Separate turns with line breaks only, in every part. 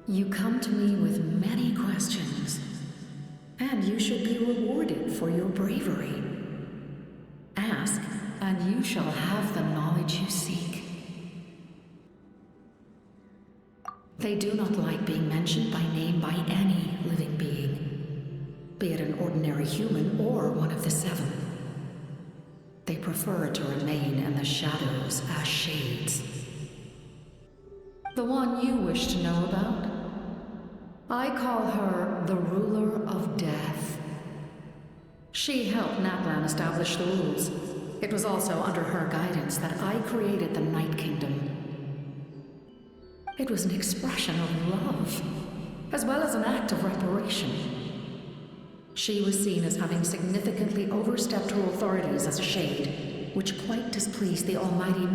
You come to me with many questions, and you should be rewarded for your bravery. Ask, and you shall have the knowledge you seek. They do not like being mentioned by name by any living being, be it an ordinary human or one of the seven. They prefer to remain in the shadows as shades. The one you wish to know about? I call her the ruler of death. She helped Natlan establish the rules. It was also under her guidance that I created the Night Kingdom. It was an expression of love, as well as an act of reparation. She was seen as having significantly overstepped her authorities as a shade, which quite displeased the almighty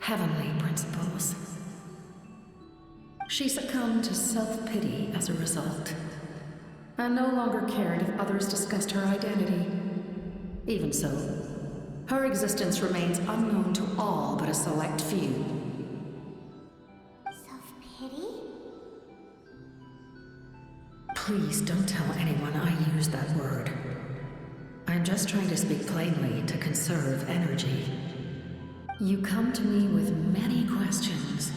heavenly principles. She succumbed to self-pity as a result, and no longer cared if others discussed her identity. Even so, her existence remains unknown to all but a select few.
Self-pity?
Please don't tell anyone I used that word. I'm just trying to speak plainly to conserve energy. You come to me with many questions,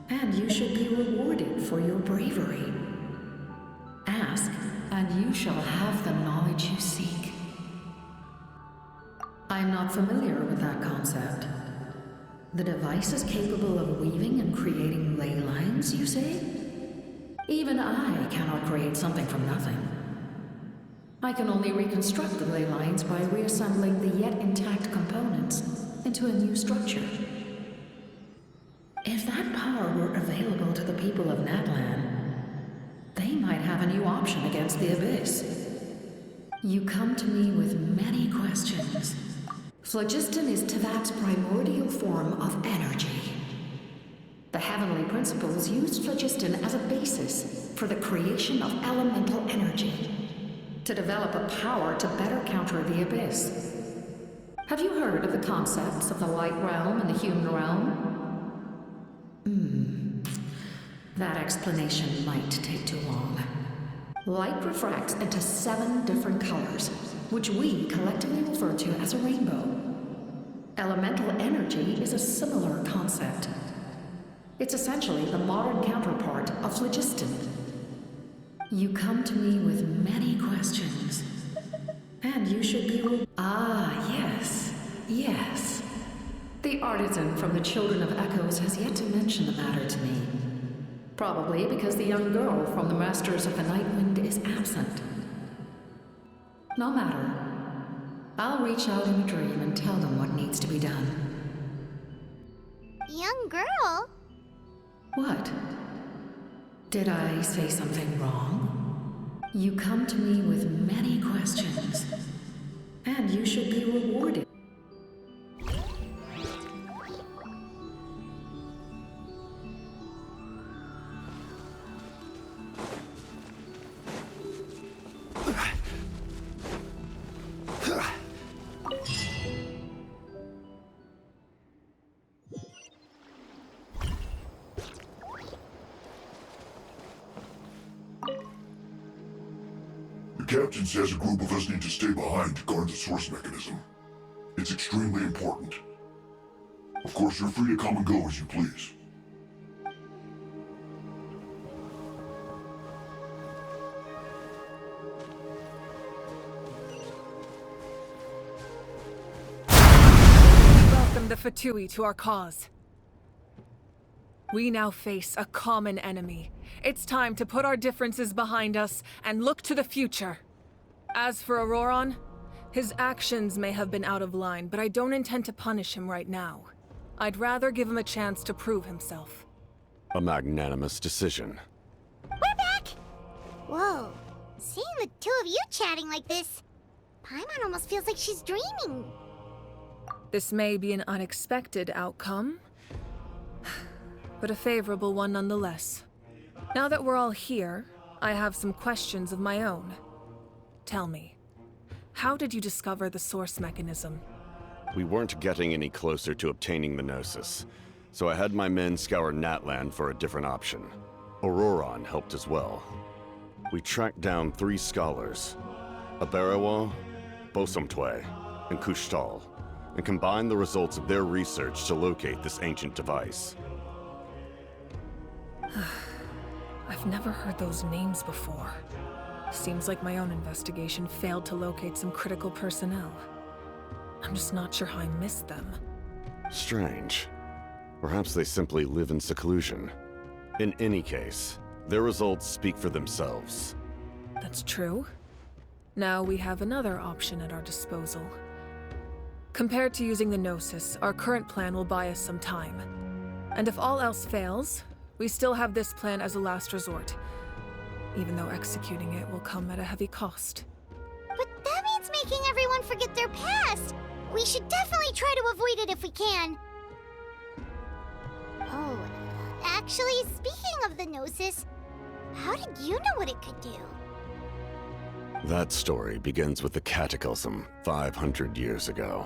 and you should be rewarded for your bravery. Ask, and you shall have the knowledge you seek. I'm not familiar with that concept. The device is capable of weaving and creating ley lines, you say? Even I cannot create something from nothing. I can only reconstruct the ley lines by reassembling the yet intact components into a new structure. If that power were available to the people of Natlan, they might have a new option against the Abyss. You come to me with many questions. Phlogiston is Teyvat's primordial form of energy. The heavenly principles used phlogiston as a basis for the creation of elemental energy, to develop a power to better counter the Abyss. Have you heard of the concepts of the light realm and the human realm? That explanation might take too long. Light refracts into 7 different colors, which we collectively refer to as a rainbow. Elemental energy is a similar concept. It's essentially the modern counterpart of phlogiston. You come to me with many questions, and you should be yes. The artisan from the Children of Echoes has yet to mention the matter to me. Probably because the young girl from the Masters of the Nightwind is absent. No matter. I'll reach out in a dream and tell them what needs to be done.
Young girl?
What? Did I say something wrong? You come to me with many questions, and you should be rewarded.
The captain says a group of us need to stay behind to guard the source mechanism. It's extremely important. Of course, you're free to come and go as you please.
Welcome the Fatui to our cause. We now face a common enemy. It's time to put our differences behind us and look to the future. As for Auroron, his actions may have been out of line, but I don't intend to punish him right now. I'd rather give him a chance to prove himself.
A magnanimous decision.
We're back! Whoa, seeing the two of you chatting like this, Paimon almost feels like she's dreaming.
This may be an unexpected outcome, but a favorable one nonetheless. Now that we're all here, I have some questions of my own. Tell me, how did you discover the source mechanism?
We weren't getting any closer to obtaining the Gnosis, so I had my men scour Natlan for a different option. Auroron helped as well. We tracked down 3 scholars, Aberawa, Bosomtwe, and Kushtal, and combined the results of their research to locate this ancient device.
I've never heard those names before. Seems like my own investigation failed to locate some critical personnel. I'm just not sure how I missed them.
Strange. Perhaps they simply live in seclusion. In any case, their results speak for themselves.
That's true. Now we have another option at our disposal. Compared to using the Gnosis, our current plan will buy us some time. And if all else fails, we still have this plan as a last resort, even though executing it will come at a heavy cost.
But that means making everyone forget their past! We should definitely try to avoid it if we can. Oh, actually, speaking of the Gnosis, how did you know what it could do?
That story begins with the Cataclysm 500 years ago.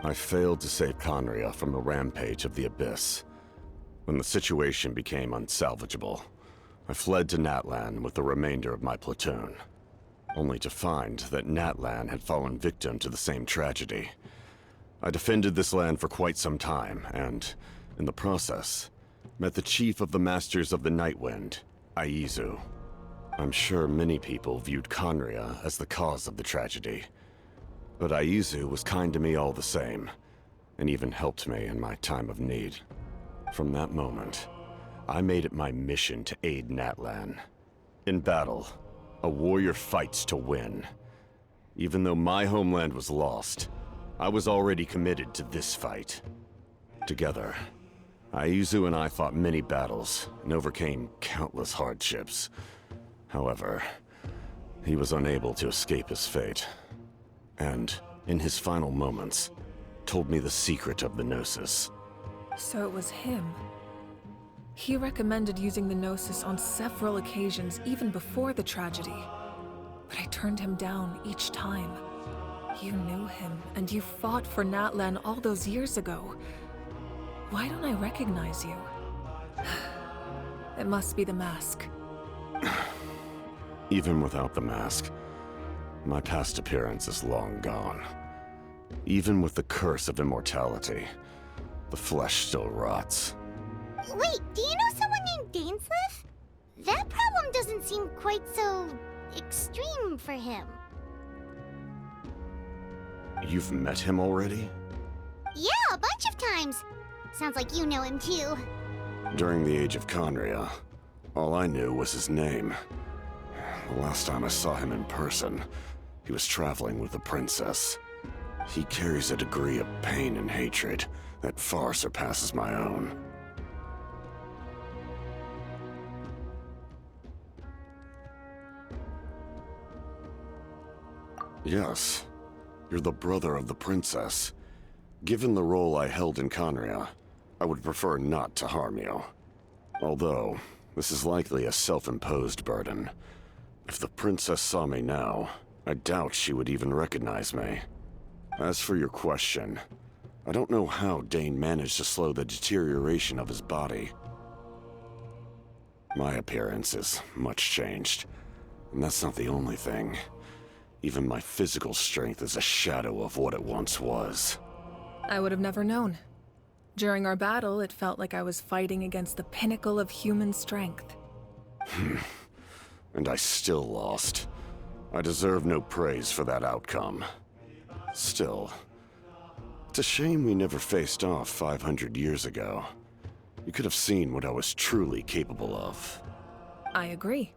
I failed to save Conria from the rampage of the Abyss. When the situation became unsalvageable, I fled to Natlan with the remainder of my platoon, only to find that Natlan had fallen victim to the same tragedy. I defended this land for quite some time, and, in the process, met the chief of the Masters of the Nightwind, Aizu. I'm sure many people viewed Conria as the cause of the tragedy, but Aizu was kind to me all the same, and even helped me in my time of need. From that moment, I made it my mission to aid Natlan. In battle, a warrior fights to win. Even though my homeland was lost, I was already committed to this fight. Together, Aizu and I fought many battles and overcame countless hardships. However, he was unable to escape his fate, and, in his final moments, told me the secret of the Gnosis.
So it was him. He recommended using the Gnosis on several occasions even before the tragedy, but I turned him down each time. You knew him, and you fought for Natlan all those years ago. Why don't I recognize you? It must be the mask.
Even without the mask, my past appearance is long gone. Even with the curse of immortality, the flesh still rots.
Wait, do you know someone named Dainsleif? That problem doesn't seem quite so extreme for him.
You've met him already?
Yeah, a bunch of times. Sounds like you know him too.
During the age of Conria, all I knew was his name. The last time I saw him in person, he was traveling with the princess. He carries a degree of pain and hatred that far surpasses my own. Yes, you're the brother of the princess. Given the role I held in Conria, I would prefer not to harm you. Although, this is likely a self-imposed burden. If the princess saw me now, I doubt she would even recognize me. As for your question, I don't know how Dane managed to slow the deterioration of his body. My appearance is much changed, and that's not the only thing. Even my physical strength is a shadow of what it once was.
I would have never known. During our battle, it felt like I was fighting against the pinnacle of human strength.
And I still lost. I deserve no praise for that outcome. Still, it's a shame we never faced off 500 years ago. You could have seen what I was truly capable of.
I agree.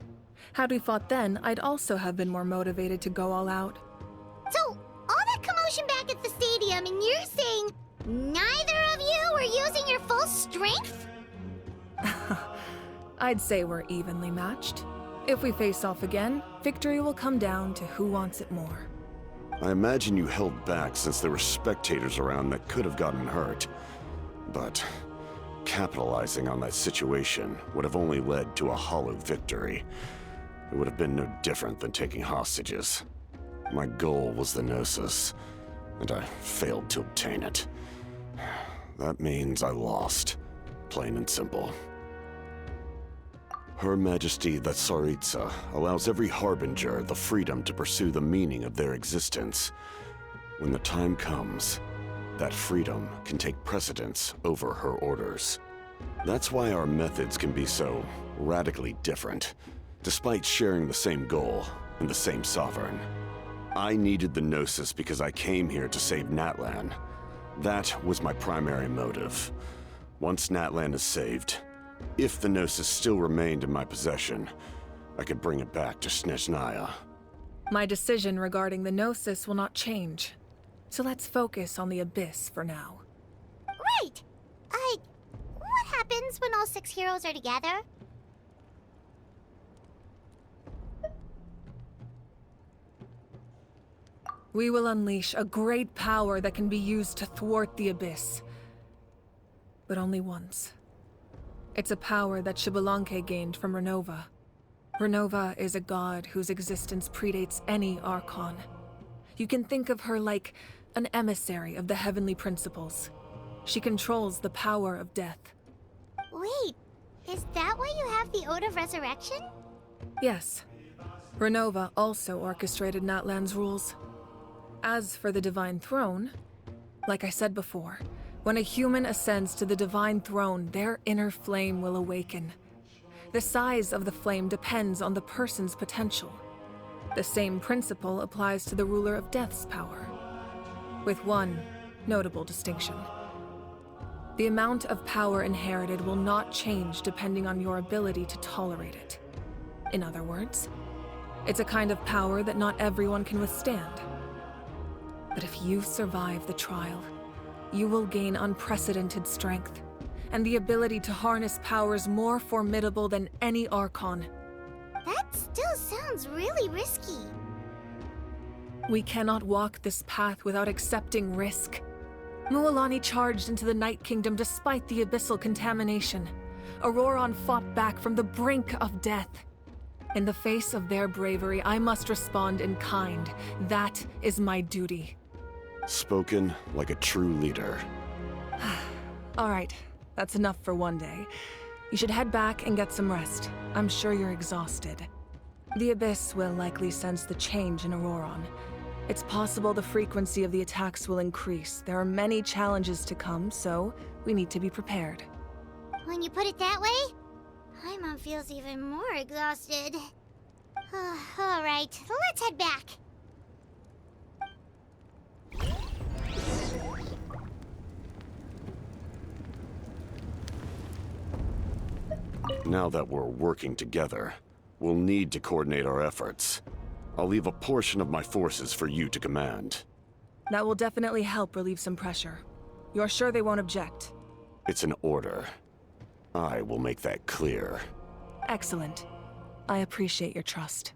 Had we fought then, I'd also have been more motivated to go all out.
So, all that commotion back at the stadium, and you're saying neither of you were using your full strength?
I'd say we're evenly matched. If we face off again, victory will come down to who wants it more.
I imagine you held back since there were spectators around that could have gotten hurt. But capitalizing on that situation would have only led to a hollow victory. It would have been no different than taking hostages. My goal was the Gnosis, and I failed to obtain it. That means I lost, plain and simple. Her Majesty the Tsaritsa allows every harbinger the freedom to pursue the meaning of their existence. When the time comes, that freedom can take precedence over her orders. That's why our methods can be so radically different, despite sharing the same goal and the same sovereign. I needed the Gnosis because I came here to save Natlan. That was my primary motive. Once Natlan is saved, if the Gnosis still remained in my possession, I could bring it back to Snezhnaya.
My decision regarding the Gnosis will not change. So let's focus on the Abyss for now.
Right! What happens when all 6 heroes are together?
We will unleash a great power that can be used to thwart the Abyss. But only once. It's a power that Xbalanque gained from Renova. Renova is a god whose existence predates any Archon. You can think of her like an emissary of the heavenly principles. She controls the power of death.
Wait, is that why you have the Ode of Resurrection?
Yes. Renova also orchestrated Natlan's rules. As for the Divine Throne, like I said before, when a human ascends to the Divine Throne, their inner flame will awaken. The size of the flame depends on the person's potential. The same principle applies to the ruler of Death's power, with one notable distinction. The amount of power inherited will not change depending on your ability to tolerate it. In other words, it's a kind of power that not everyone can withstand. But if you survive the trial, you will gain unprecedented strength, and the ability to harness powers more formidable than any Archon.
That still sounds really risky.
We cannot walk this path without accepting risk. Mualani charged into the Night Kingdom despite the abyssal contamination. Auroron fought back from the brink of death. In the face of their bravery, I must respond in kind. That is my duty.
Spoken like a true leader.
All right, that's enough for one day. You should head back and get some rest. I'm sure you're exhausted. The Abyss will likely sense the change in Auroron. It's possible the frequency of the attacks will increase. There are many challenges to come, so we need to be prepared.
When you put it that way, Paimon feels even more exhausted. Alright, let's head back.
Now that we're working together, we'll need to coordinate our efforts. I'll leave a portion of my forces for you to command.
That will definitely help relieve some pressure. You're sure they won't object?
It's an order. I will make that clear.
Excellent. I appreciate your trust.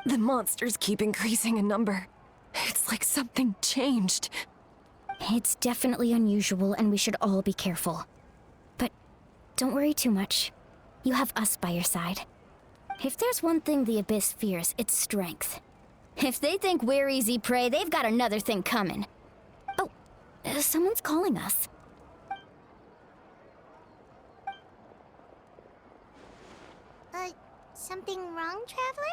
The monsters keep increasing in number. It's like something changed.
It's definitely unusual, and we should all be careful. But don't worry too much. You have us by your side. If there's one thing the Abyss fears, it's strength. If they think we're easy prey, they've got another thing coming. Oh, someone's calling us.
Something wrong, Traveler?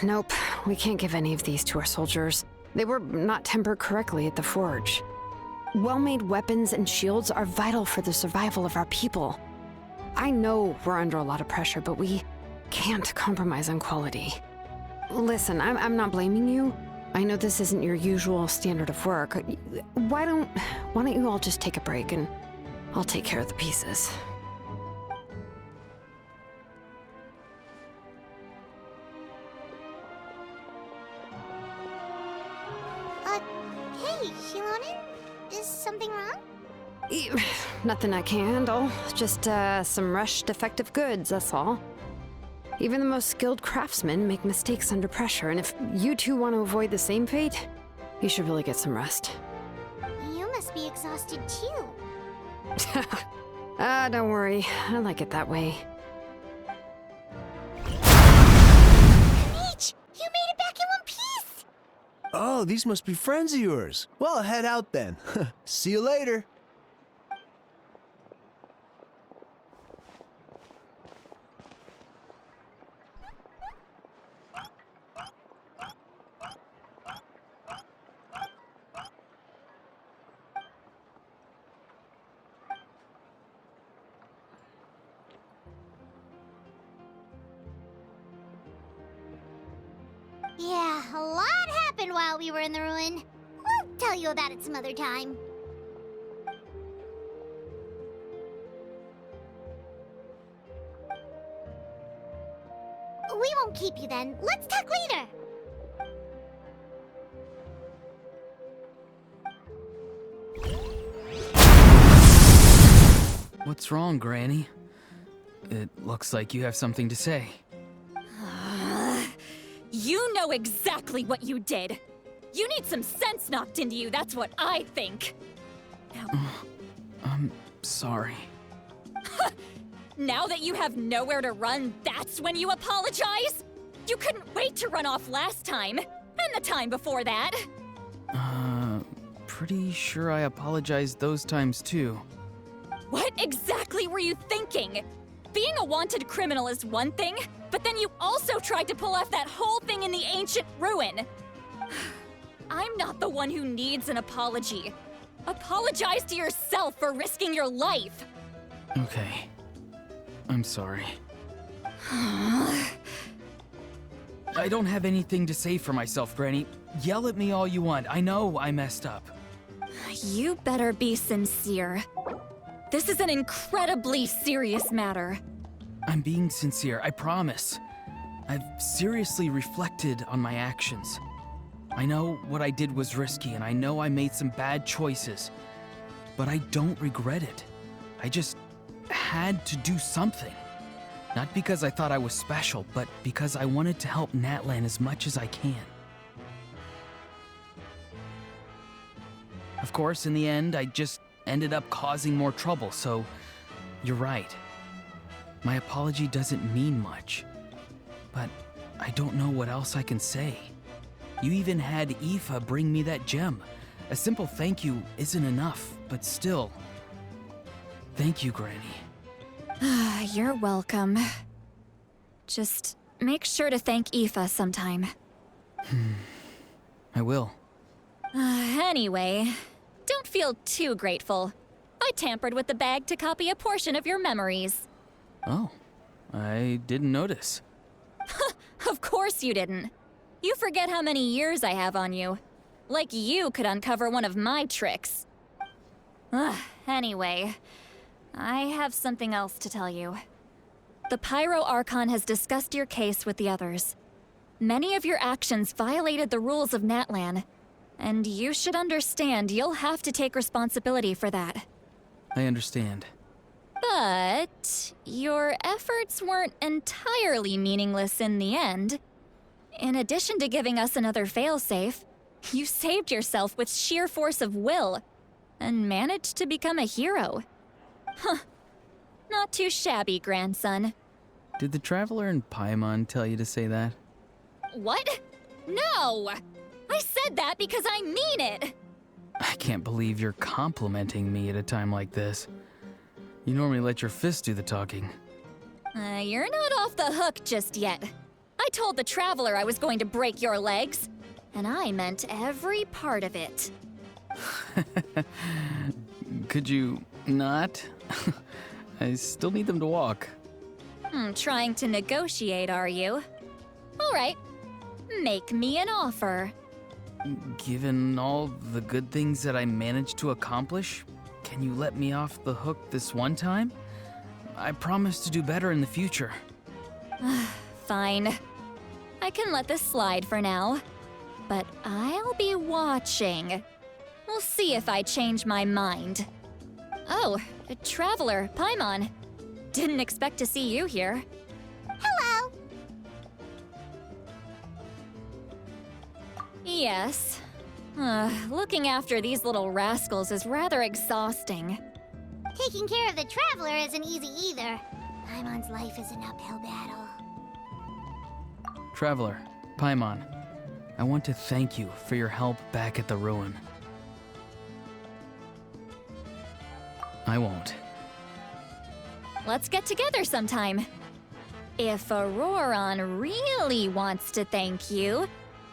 Nope. We can't give any of these to our soldiers. They were not tempered correctly at the forge. Well-made weapons and shields are vital for the survival of our people. I know we're under a lot of pressure, but we can't compromise on quality. Listen, I'm not blaming you. I know this isn't your usual standard of work. Why don't you all just take a break and I'll take care of the pieces.
Hey, Shilonen? Is something wrong?
Nothing I can handle. Just some rushed defective goods, that's all. Even the most skilled craftsmen make mistakes under pressure, and if you two want to avoid the same fate, you should really get some rest.
You must be exhausted too.
Don't worry. I like it that way.
Peach, you made it back in one piece!
Oh, these must be friends of yours. Well, head out then. See you later.
Yeah, a lot happened while we were in the ruin. We'll tell you about it some other time. We won't keep you then. Let's talk later.
What's wrong, Granny? It looks like you have something to say.
You know exactly what you did. You need some sense knocked into you, that's what I think.
I'm sorry.
Now that you have nowhere to run, that's when you apologize? You couldn't wait to run off last time, and the time before that.
Pretty sure I apologized those times too.
What exactly were you thinking? Being a wanted criminal is one thing, but then you also tried to pull off that whole thing in the ancient ruin. I'm not the one who needs an apology. Apologize to yourself for risking your life.
Okay. I'm sorry. I don't have anything to say for myself, Granny. Yell at me all you want. I know I messed up.
You better be sincere. This is an incredibly serious matter.
I'm being sincere, I promise. I've seriously reflected on my actions. I know what I did was risky, and I know I made some bad choices. But I don't regret it. I just had to do something. Not because I thought I was special, but because I wanted to help Natlan as much as I can. Of course, in the end, I just ended up causing more trouble, so you're right. My apology doesn't mean much, but I don't know what else I can say. You even had Aoife bring me that gem. A simple thank you isn't enough, but still. Thank you, Granny.
You're welcome. Just make sure to thank Aoife sometime.
I will.
Anyway, don't feel too grateful. I tampered with the bag to copy a portion of your memories.
Oh, I didn't notice.
Of course you didn't. You forget how many years I have on you. Like you could uncover one of my tricks. Anyway, I have something else to tell you. The Pyro Archon has discussed your case with the others. Many of your actions violated the rules of Natlan, and you should understand you'll have to take responsibility for that.
I understand.
But your efforts weren't entirely meaningless in the end. In addition to giving us another failsafe, you saved yourself with sheer force of will and managed to become a hero. Huh. Not too shabby, grandson.
Did the Traveler in Paimon tell you to say that?
What? No! I said that because I mean it!
I can't believe you're complimenting me at a time like this. You normally let your fist do the talking.
You're not off the hook just yet. I told the Traveler I was going to break your legs, and I meant every part of it.
Could you not? I still need them to walk.
Trying to negotiate, are you? All right. Make me an offer.
Given all the good things that I managed to accomplish, can you let me off the hook this one time? I promise to do better in the future.
Fine. I can let this slide for now. But I'll be watching. We'll see if I change my mind. Oh, a Traveler, Paimon. Didn't expect to see you here.
Hello.
Yes. Looking after these little rascals is rather exhausting.
Taking care of the Traveler isn't easy either. Paimon's life is an uphill battle.
Traveler, Paimon, I want to thank you for your help back at the ruin. I won't.
Let's get together sometime. If Auroron really wants to thank you,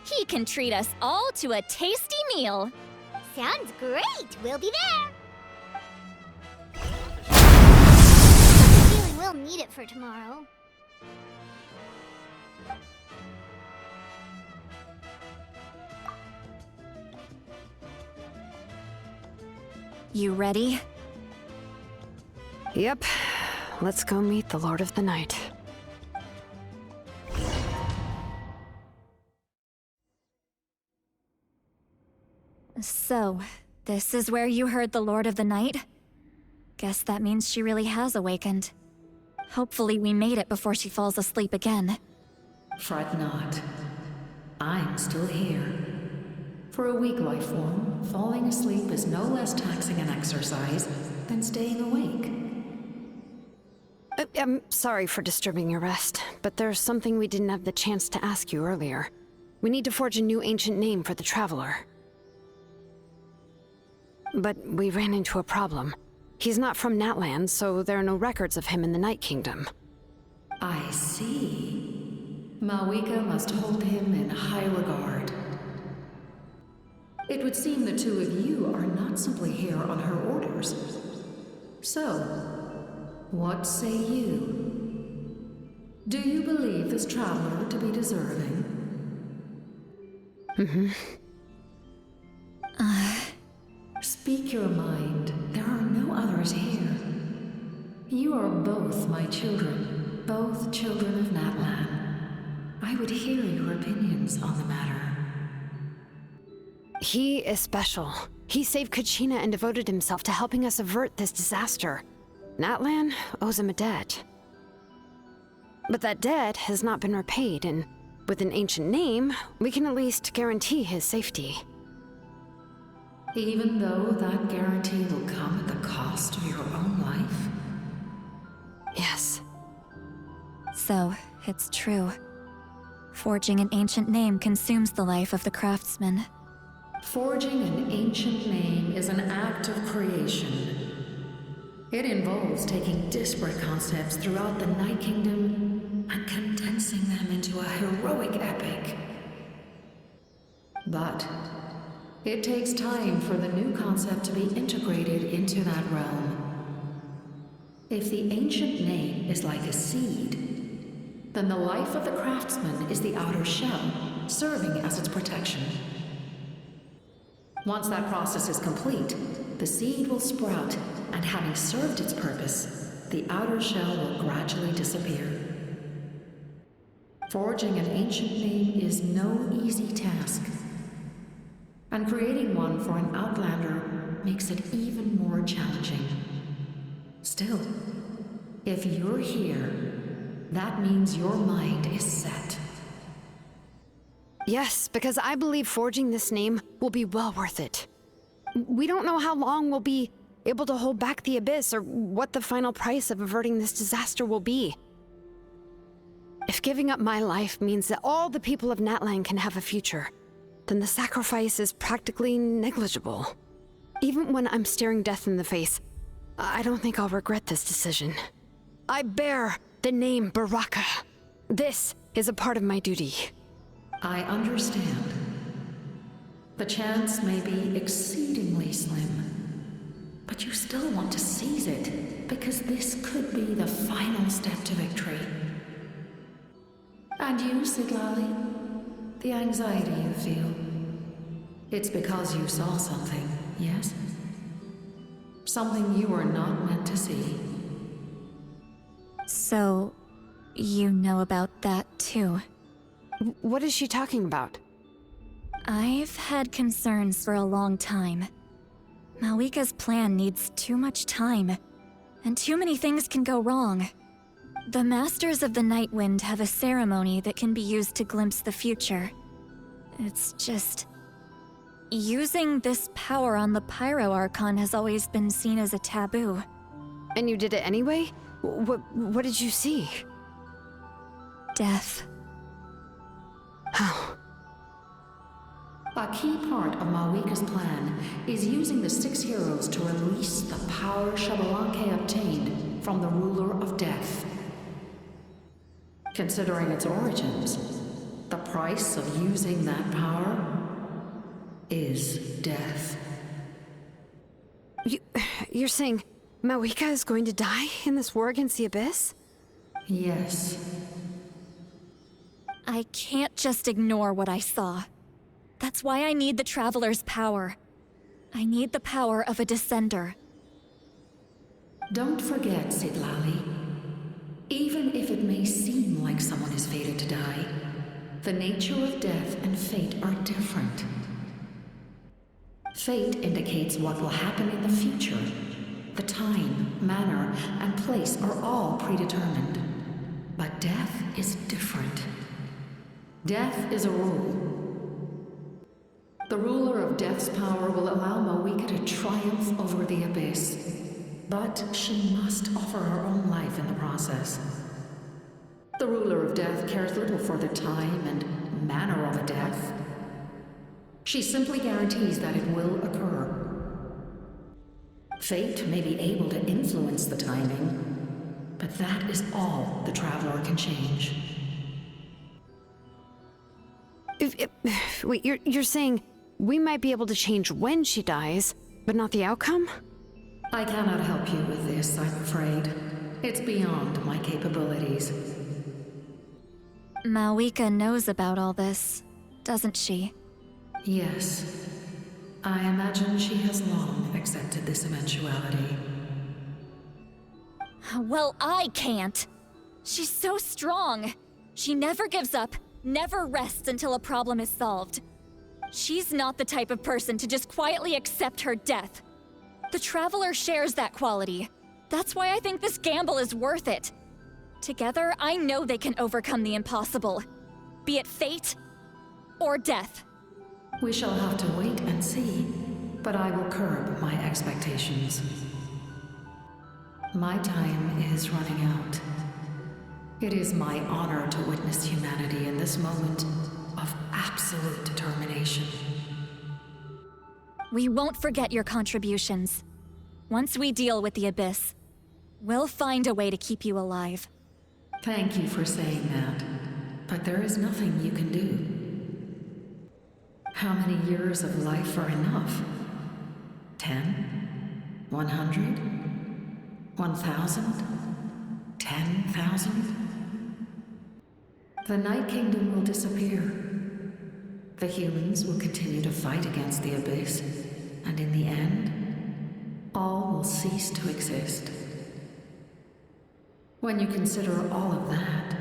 he can treat us all to a tasty meal.
Sounds great! We'll be there! Feeling we'll need it for tomorrow.
You ready?
Yep. Let's go meet the Lord of the Night.
So, this is where you heard the Lord of the Night? Guess that means she really has awakened. Hopefully we made it before she falls asleep again.
Fret not. I'm still here. For a weak life form, falling asleep is no less taxing an exercise than staying awake.
I'm sorry for disturbing your rest, but there's something we didn't have the chance to ask you earlier. We need to forge a new ancient name for the Traveler. But we ran into a problem. He's not from Natlan, so there are no records of him in the Night Kingdom.
I see. Malwika must hold him in high regard. It would seem the two of you are not simply here on her orders. So, what say you? Do you believe this traveler to be deserving? Speak your mind. There are no others here. You are both my children, both children of Natlan. I would hear your opinions on the matter.
He is special. He saved Kachina and devoted himself to helping us avert this disaster. Natlan owes him a debt. But that debt has not been repaid, and with an ancient name, we can at least guarantee his safety.
Even though that guarantee will come at the cost of your own life?
Yes.
So, it's true. Forging an ancient name consumes the life of the craftsman.
Forging an ancient name is an act of creation. It involves taking disparate concepts throughout the Night Kingdom and condensing them into a heroic epic. But it takes time for the new concept to be integrated into that realm. If the ancient name is like a seed, then the life of the craftsman is the outer shell, serving as its protection. Once that process is complete, the seed will sprout, and having served its purpose, the outer shell will gradually disappear. Forging an ancient name is no easy task, and creating one for an outlander makes it even more challenging. Still, if you're here, that means your mind is set.
Yes, because I believe forging this name will be well worth it. We don't know how long we'll be able to hold back the Abyss or what the final price of averting this disaster will be. If giving up my life means that all the people of Natlan can have a future, then the sacrifice is practically negligible. Even when I'm staring death in the face, I don't think I'll regret this decision. I bear the name Baraka. This is a part of my duty.
I understand. The chance may be exceedingly slim, but you still want to seize it, because this could be the final step to victory. And you, Siglali? The anxiety you feel. It's because you saw something, yes? Something you were not meant to see.
So, you know about that too?
What is she talking about?
I've had concerns for a long time. Malwika's plan needs too much time, and too many things can go wrong. The Masters of the Night Wind have a ceremony that can be used to glimpse the future. It's just, Using this power on the Pyro Archon has always been seen as a taboo.
And you did it anyway? What did you see?
Death.
How?
A key part of Mawika's plan is using the 6 heroes to release the power Xbalanque obtained from the ruler of death. Considering its origins, the price of using that power is death.
You're saying Mawika is going to die in this war against the Abyss?
Yes.
I can't just ignore what I saw. That's why I need the Traveler's power. I need the power of a Descender.
Don't forget, Sidlali. Even if it may seem like someone is fated to die, the nature of death and fate are different. Fate indicates what will happen in the future. The time, manner, and place are all predetermined. But death is different. Death is a rule. The ruler of Death's power will allow Mawika to triumph over the Abyss, but she must offer her own life in the process. The ruler of Death cares little for the time and manner of a death. She simply guarantees that it will occur. Fate may be able to influence the timing, but that is all the Traveler can change.
Wait, you're saying we might be able to change when she dies, but not the outcome?
I cannot help you with this, I'm afraid. It's beyond my capabilities.
Mawika knows about all this, doesn't she?
Yes. I imagine she has long accepted this eventuality.
Well, I can't. She's so strong. She never gives up, never rests until a problem is solved. She's not the type of person to just quietly accept her death. The Traveler shares that quality. That's why I think this gamble is worth it. Together, I know they can overcome the impossible. Be it fate or death.
We shall have to wait and see, but I will curb my expectations. My time is running out. It is my honor to witness humanity in this moment of absolute determination.
We won't forget your contributions. Once we deal with the Abyss, we'll find a way to keep you alive.
Thank you for saying that, but there is nothing you can do. How many years of life are enough? 10? 100? 1,000? 10,000? The Night Kingdom will disappear. The humans will continue to fight against the Abyss, and in the end, all will cease to exist. When you consider all of that,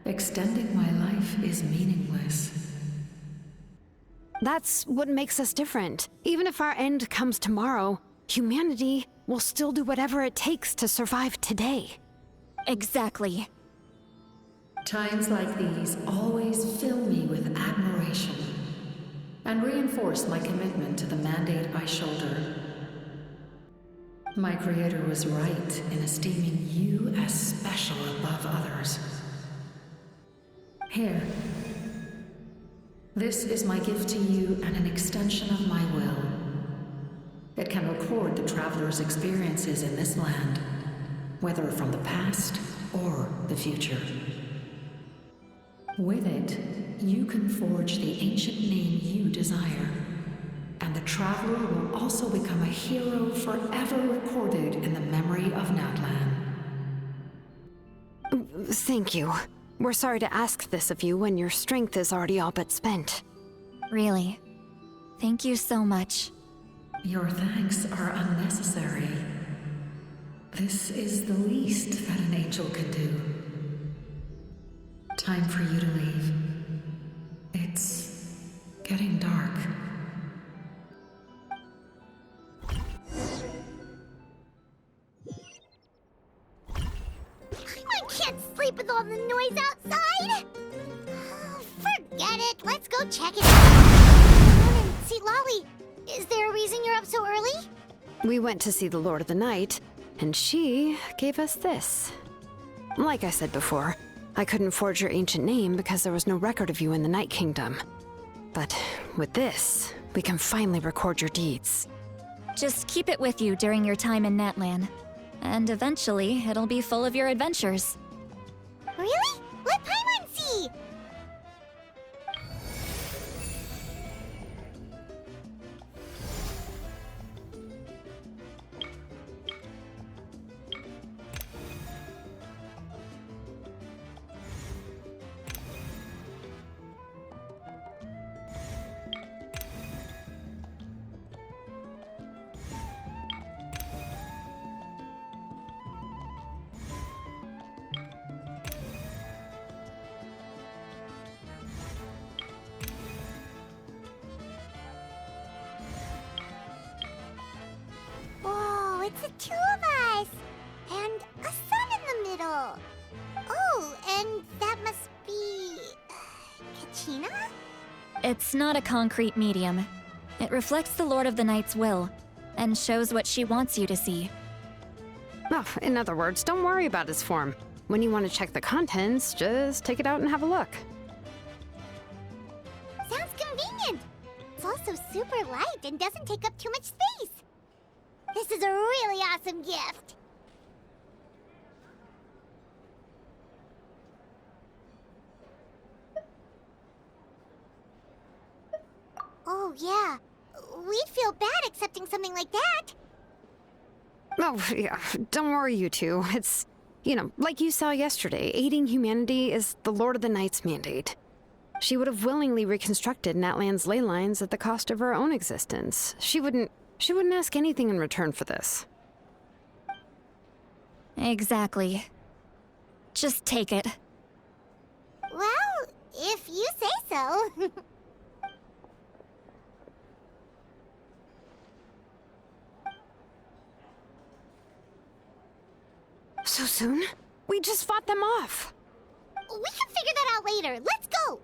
extending my life is meaningless.
That's what makes us different. Even if our end comes tomorrow, humanity will still do whatever it takes to survive today.
Exactly.
Times like these always fill me with admiration and reinforce my commitment to the mandate I shoulder. My creator was right in esteeming you as special above others. Here. This is my gift to you and an extension of my will. It can record the Traveler's experiences in this land, whether from the past or the future. With it, you can forge the ancient name you desire, and the Traveler will also become a hero forever recorded in the memory of Natlan.
Thank you. We're sorry to ask this of you when your strength is already all but spent.
Really. Thank you so much.
Your thanks are unnecessary. This is the least that an angel can do. Time for you to leave. It's getting dark.
I can't sleep with all the noise outside! Oh, forget it, let's go check it out. Come on and see Sweet Lolly, is there a reason you're up so early?
We went to see the Lord of the Night, and she gave us this. Like I said before, I couldn't forge your ancient name because there was no record of you in the Night Kingdom. But with this, we can finally record your deeds.
Just keep it with you during your time in Natlan. And eventually, it'll be full of your adventures.
Really? Let Paimon see! Whoa, it's the two of us! And a sun in the middle! Oh, and that must be... Kachina?
It's not a concrete medium. It reflects the Lord of the Night's will, and shows what she wants you to see.
Oh, in other words, don't worry about his form. When you want to check the contents, just take it out and have a look.
Sounds convenient! It's also super light and doesn't take up too much space. This is a really awesome gift! Oh, yeah. We'd feel bad accepting something like that.
Oh, yeah, don't worry, you two. It's, like you saw yesterday, aiding humanity is the Lord of the Night's mandate. She would have willingly reconstructed Natlan's ley lines at the cost of her own existence. She wouldn't ask anything in return for this.
Exactly. Just take it.
Well, if you say so.
So soon? We just fought them off.
We can figure that out later. Let's go!